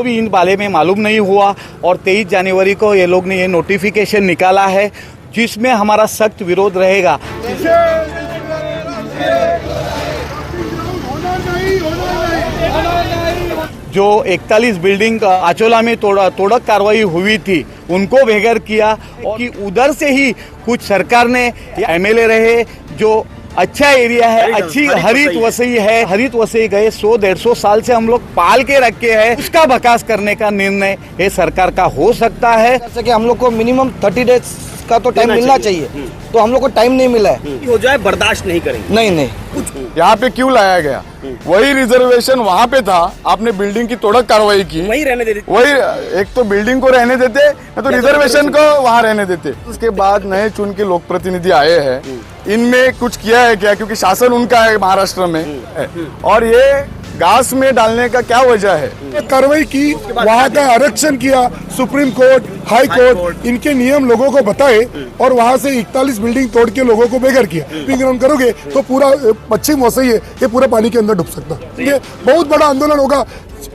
भी इन बारे में मालूम नहीं हुआ और 23 जनवरी को ये लोग ने ये नोटिफिकेशन निकाला है जिसमें हमारा सख्त विरोध रहेगा। जो 41 बिल्डिंग आचोला में तोड़क कार्रवाई हुई थी उनको बेघर किया और कि उधर से ही कुछ सरकार ने एमएलए रहे जो अच्छा एरिया है, अच्छी हरित वसई है, हरित वसई गए 100-150 साल से हम लोग पाल के रखे हैं, उसका बकास करने का निर्णय ये सरकार का हो सकता है। जैसे कि हम लोग को मिनिमम 30 डेज का तो टाइम मिलना चाहिए, तो हम लोग को टाइम नहीं मिला है। हो जाए बर्दाश्त नहीं करेंगे। नहीं यहाँ पे क्यों लाया गया? वही रिजर्वेशन वहाँ पे था, आपने बिल्डिंग की तोड़क कार्रवाई की, वही रहने देते। वही एक तो बिल्डिंग को रहने देते या तो रिजर्वेशन को वहाँ रहने देते। उसके बाद नए चुन के लोक प्रतिनिधि आए हैं, इनमें कुछ किया है क्या? क्योंकि शासन उनका है महाराष्ट्र में, और ये घास में डालने का क्या वजह है? कार्रवाई की, वहाँ का आरक्षण किया, सुप्रीम कोर्ट, हाई कोर्ट इनके नियम लोगों को बताए और वहाँ से 41 बिल्डिंग तोड़ के लोगों को बेघर किया। डंपिंग ग्राउंड करोगे तो पूरा पश्चिम वसई है ये पूरा पानी के अंदर डूब सकता है। ये बहुत बड़ा आंदोलन होगा,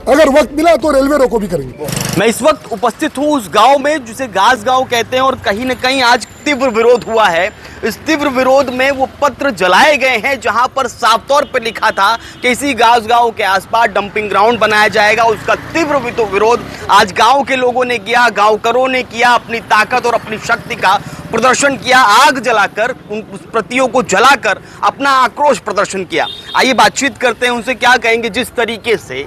अगर वक्त मिला तो रेलवे रोको भी करेंगे। मैं इस वक्त उपस्थित हूँ उस गांव में जिसे घास गांव कहते हैं और कहीं न कहीं आज तीव्र विरोध हुआ है। इस तीव्र विरोध में वो पत्र जलाए गए हैं जहां पर साफ तौर पर लिखा था कि इसी घास गांव के आसपास डंपिंग ग्राउंड बनाया जाएगा। उसका तीव्र विरोध आज गांव के लोगों ने किया, गांवकरों ने किया, अपनी ताकत और अपनी शक्ति का प्रदर्शन किया, आग जलाकर उन प्रतियों को जलाकर अपना आक्रोश प्रदर्शन किया। आइए बातचीत करते हैं उनसे, क्या कहेंगे जिस तरीके से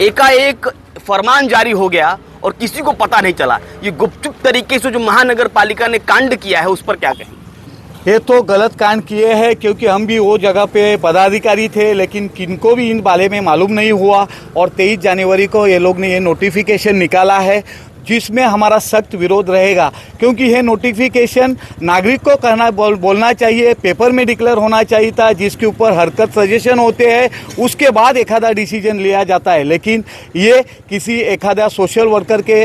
एकाएक फरमान जारी हो गया और किसी को पता नहीं चला। ये गुपचुप तरीके से जो महानगर पालिका ने कांड किया है उस पर क्या कहें? ये तो गलत कांड किए हैं क्योंकि हम भी वो जगह पे पदाधिकारी थे, लेकिन किनको भी इन बारे में मालूम नहीं हुआ और 23 जनवरी को ये लोग ने ये नोटिफिकेशन निकाला है जिसमें हमारा सख्त विरोध रहेगा। क्योंकि ये नोटिफिकेशन नागरिक को कहना बोलना चाहिए, पेपर में डिक्लेयर होना चाहिए था, जिसके ऊपर हरकत सजेशन होते हैं, उसके बाद एखादा डिसीजन लिया जाता है। लेकिन ये किसी एखादा सोशल वर्कर के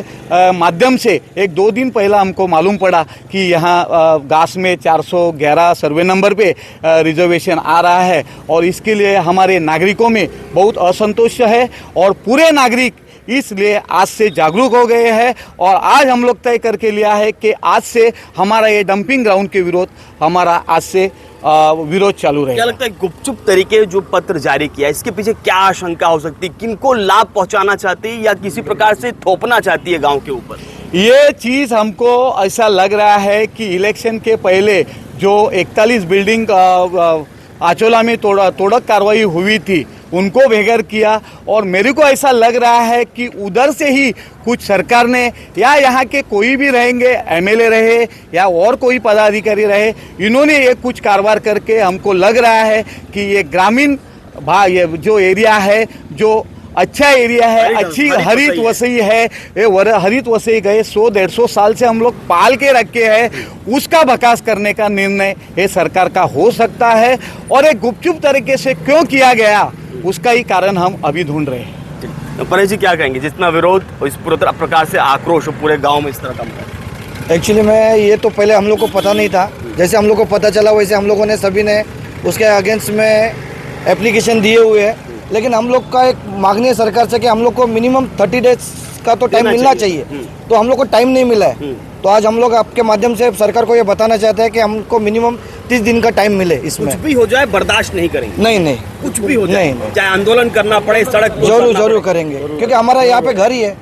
माध्यम से 1-2 दिन पहला हमको मालूम पड़ा कि यहाँ घास में 411 सर्वे नंबर पे रिजर्वेशन आ रहा है और इसके लिए हमारे नागरिकों में बहुत असंतोष है और पूरे नागरिक इसलिए आज से जागरूक हो गए हैं और आज हम लोग तय करके लिया है कि आज से हमारा ये डंपिंग ग्राउंड के विरोध हमारा आज से विरोध चालू रहेगा। क्या लगता है गुपचुप तरीके जो पत्र जारी किया इसके पीछे क्या आशंका हो सकती है? किनको लाभ पहुंचाना चाहती है या किसी प्रकार से थोपना चाहती है गांव के ऊपर? ये चीज़ हमको ऐसा लग रहा है कि इलेक्शन के पहले जो 41 बिल्डिंग आचोला में तोड़क कार्रवाई हुई थी उनको बेघर किया और मेरे को ऐसा लग रहा है कि उधर से ही कुछ सरकार ने या यहाँ के कोई भी रहेंगे, एमएलए रहे या और कोई पदाधिकारी रहे, इन्होंने ये कुछ कारोबार करके हमको लग रहा है कि ये ग्रामीण ये जो एरिया है, जो अच्छा एरिया है, अच्छी हरित वसई है, ये हरित वसई गए 100-150 साल से हम लोग पाल के रखे हैं, उसका बकास करने का निर्णय ये सरकार का हो सकता है। और एक गुपचुप तरीके से क्यों किया गया उसका ही कारण हम अभी ढूंढ रहे हैं। परेश जी क्या कहेंगे, जितना विरोध और इस पूरे प्रकार से आक्रोश पूरे गांव में इस तरह का? एक्चुअली में ये तो पहले हम लोग को पता नहीं था, जैसे हम लोग को पता चला वैसे हम लोगों ने सभी ने उसके अगेंस्ट में एप्लीकेशन दिए हुए हैं। लेकिन हम लोग का एक मांगनी है सरकार से कि हम लोग को मिनिमम 30 डेज का तो टाइम मिलना चाहिए, तो हम लोग को टाइम नहीं मिला है। तो आज हम लोग आपके माध्यम से सरकार को ये बताना चाहते हैं कि हमको मिनिमम 30 दिन का टाइम मिले। इसमें कुछ भी हो जाए बर्दाश्त नहीं करेंगे। नहीं कुछ भी हो जाए, नहीं, चाहे आंदोलन करना पड़े, सड़क जरूर करेंगे, क्योंकि हमारा यहाँ पे घर ही है,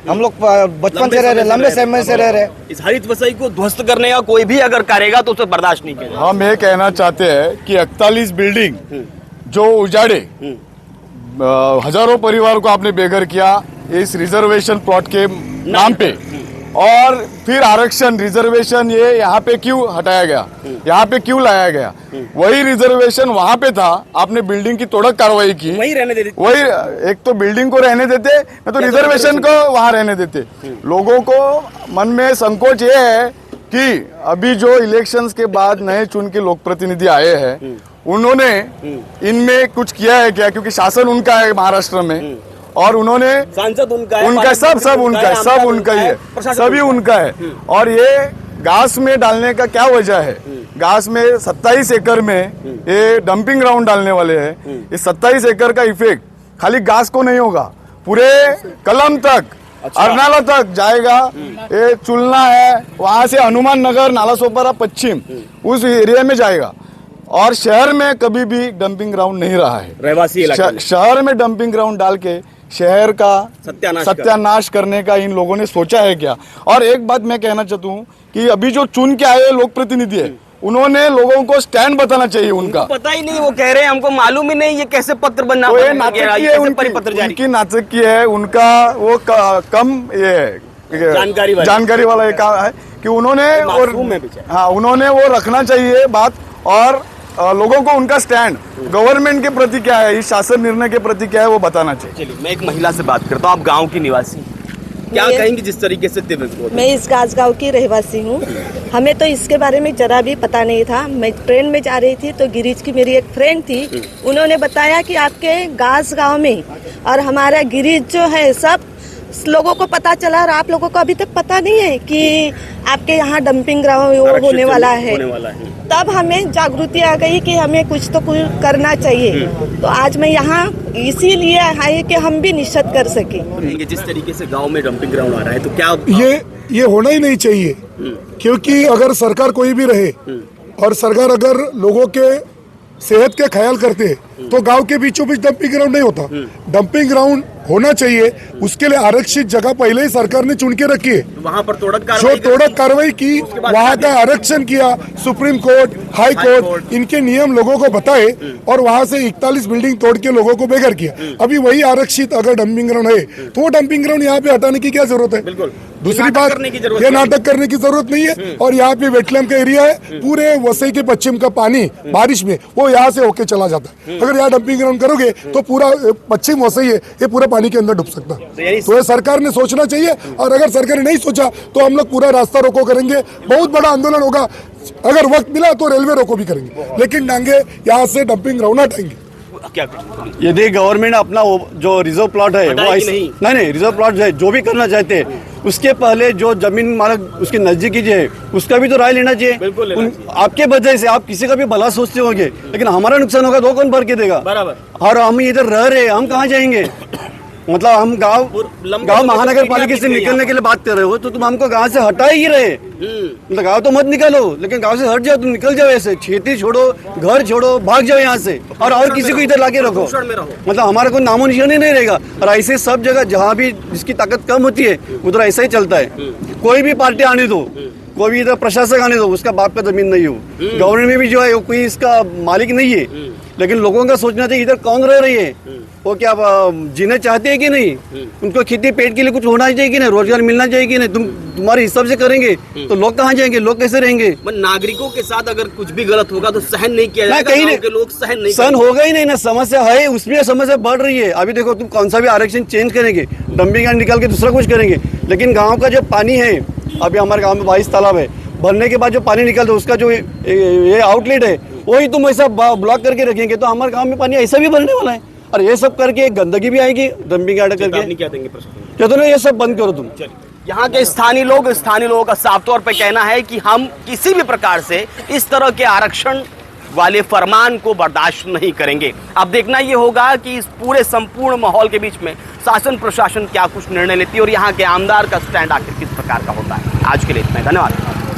हम लोग बचपन से रह रहे, लंबे समय से रह रहे। इस हरित वसई को ध्वस्त करने का कोई भी अगर करेगा तो उसे बर्दाश्त नहीं करेगा। हम ये कहना चाहते हैं कि 41 बिल्डिंग जो उजाड़े, हजारों परिवार को आपने बेघर किया इस रिजर्वेशन प्लॉट के नाम पे, और फिर आरक्षण रिजर्वेशन ये यहाँ पे क्यों हटाया गया, यहाँ पे क्यों लाया गया? वही रिजर्वेशन वहाँ पे था, आपने बिल्डिंग की तोड़क कार्रवाई की, वही रहने देते। वही एक तो बिल्डिंग को रहने देते या तो रिजर्वेशन को वहाँ रहने देते। लोगों को मन में संकोच ये है कि अभी जो इलेक्शंस के बाद नए चुन के लोक प्रतिनिधि आए हैं उन्होंने इनमें कुछ किया है क्या? क्योंकि शासन उनका है महाराष्ट्र में और उन्होंने सांसद उनका है, सब उनका ही है, सभी उनका है। और ये घास में डालने का क्या वजह है? घास में 27 एकड़ में ये डंपिंग ग्राउंड डालने वाले हैं। इस 27 एकड़ का इफेक्ट खाली घास को नहीं होगा, पूरे कलम तक, अरनाला तक जाएगा। ये चुलना है, वहां से हनुमान नगर, नाला सोपारा पश्चिम, उस एरिया में जाएगा। और शहर में कभी भी डंपिंग ग्राउंड नहीं रहा है। रहवासी इलाके में। शहर में डंपिंग ग्राउंड डाल के शहर का सत्यानाश करने का इन लोगों ने सोचा है क्या? और एक बात मैं कहना चाहता हूँ कि अभी जो चुन के आए लोक प्रतिनिधि है, उन्होंने लोगों को स्टैंड बताना चाहिए उनका। पता ही नहीं, वो कह रहे हैं हमको मालूम ही नहीं ये कैसे पत्र बनना, तो ये नाटकीय है, उनकी नाटकीय है, उनका वो कम ये जानकारी वाला एक है कि उन्होंने उन्होंने वो रखना चाहिए बात। और लोगों को उनका स्टैंड गवर्नमेंट के प्रति क्या है, इस शासन निर्णय के प्रति क्या है, वो बताना चाहिए। चलिए, मैं एक महिला से बात करता हूँ। आप गांव की निवासी, क्या कहेंगे जिस तरीके से तीव्र विरोध? मैं इस गांव की रहवासी हूँ। हमें तो इसके बारे में जरा भी पता नहीं था। मैं ट्रेन में जा रही थी तो गिरिज की मेरी एक फ्रेंड थी, उन्होंने बताया कि आपके गांव में और हमारा गिरिज जो है सब लोगों को पता चला और आप लोगों को अभी तक पता नहीं है कि आपके यहाँ डंपिंग ग्राउंड होने वाला है। तब हमें जागृति आ गई कि हमें कुछ तो कुछ करना चाहिए। तो आज मैं यहाँ इसीलिए आई कि हम भी निश्चित कर सके। जिस तरीके से गांव में डंपिंग ग्राउंड आ रहा है तो क्या ये होना ही नहीं चाहिए, क्योंकि अगर सरकार कोई भी रहे और सरकार अगर लोगों के सेहत के ख्याल करते हैं तो गांव के बीचों बीच डंपिंग ग्राउंड नहीं होता। डंपिंग ग्राउंड होना चाहिए, उसके लिए आरक्षित जगह पहले ही सरकार ने चुन के रखी है। वहाँ पर तोड़क कार्रवाई की, वहाँ का आरक्षण किया, सुप्रीम कोर्ट, हाई कोर्ट इनके नियम लोगों को बताए और वहाँ से 41 बिल्डिंग तोड़ के लोगों को बेघर किया। अभी वही आरक्षित अगर डंपिंग ग्राउंड है तो वो डंपिंग ग्राउंड यहाँ पे हटाने की क्या जरूरत है? दूसरी बात, ये नाटक करने की जरूरत नहीं है। और यहाँ पे वेटलैंड का एरिया है, पूरे वसई के पश्चिम का पानी बारिश में वो यहाँ से होके चला जाता है। अगर यहाँ डंपिंग ग्राउंड करोगे तो पूरा पश्चिम वसई है, ये पूरा पानी के अंदर डूब सकता है। तो ये सरकार ने सोचना चाहिए। और अगर सरकार ने नहीं सोचा तो हम लोग पूरा रास्ता रोको करेंगे, बहुत बड़ा आंदोलन होगा। अगर वक्त मिला तो रेलवे रोको भी करेंगे, लेकिन डांगे यहाँ से डंपिंग ग्राउंड हटाएंगे। क्या यदि गवर्नमेंट अपना जो रिजर्व प्लॉट है वो नहीं रिजर्व प्लॉट है, जो भी करना चाहते हैं उसके पहले जो जमीन मालक उसके नजदीकी जो है उसका भी तो राय लेना चाहिए। आपके वजह से आप किसी का भी भला सोचते होंगे, लेकिन हमारा नुकसान होगा तो कौन भर के देगा? बराबर। और हम इधर रह रहे हैं, हम कहाँ जाएंगे? मतलब हम गांव महानगर पालिका से निकलने के लिए बात कर रहे हो तो तुम हमको गांव से हटा ही रहे। मतलब गांव तो मत निकालो, लेकिन गांव से हट जाओ, तुम निकल जाओ ऐसे, खेती छोड़ो, घर छोड़ो, भाग जाओ यहाँ से और किसी को इधर लाके रखो। मतलब हमारा कोई नामो निशान ही नहीं रहेगा। और ऐसे सब जगह जहाँ भी जिसकी ताकत कम होती है उधर ऐसा ही चलता है। कोई भी पार्टी आने दो, कोई भी इधर प्रशासक आने दो, उसका बाप का जमीन नहीं हो। गवर्नमेंट में भी जो है कोई इसका मालिक नहीं है, लेकिन लोगों का सोचना चाहिए इधर कौन रह रही है, वो क्या जीना चाहते हैं कि नहीं, उनको खेती पेट के लिए कुछ होना चाहिए कि नहीं, रोजगार मिलना चाहिए कि नहीं। तुम्हारे हिसाब से करेंगे तो लोग कहाँ जाएंगे, लोग कैसे रहेंगे? नागरिकों के साथ अगर कुछ भी गलत होगा तो सहन नहीं किया जाएगा, कहीं नहीं, लोग सहन होगा ही नहीं ना। समस्या है, उसमें समस्या बढ़ रही है। अभी देखो तुम कौन सा भी आरक्षण चेंज करेंगे, डंपिंग यार्ड निकाल के दूसरा कुछ करेंगे, लेकिन गाँव का जो पानी है, अभी हमारे गाँव में 22 तालाब है, भरने के बाद जो पानी निकलता है उसका जो ये आउटलेट है वही तुम ऐसा ब्लॉक करके रखेंगे तो हमारे गांव में पानी ऐसा भी भरने वाला है। और ये सब करके गंदगी भी आएगी, डंपिंग यार्ड करके। क्या देंगे? कहते ना ये सब बंद करो तुम। यहाँ के स्थानीय लोगों का साफ तौर पे कहना है कि हम किसी भी प्रकार से इस तरह के आरक्षण वाले फरमान को बर्दाश्त नहीं करेंगे। अब देखना ये होगा कि इस पूरे संपूर्ण माहौल के बीच में शासन प्रशासन क्या कुछ निर्णय लेती है और यहाँ के आमदार का स्टैंड आखिर किस प्रकार का होता है। आज के लिए इतना, धन्यवाद।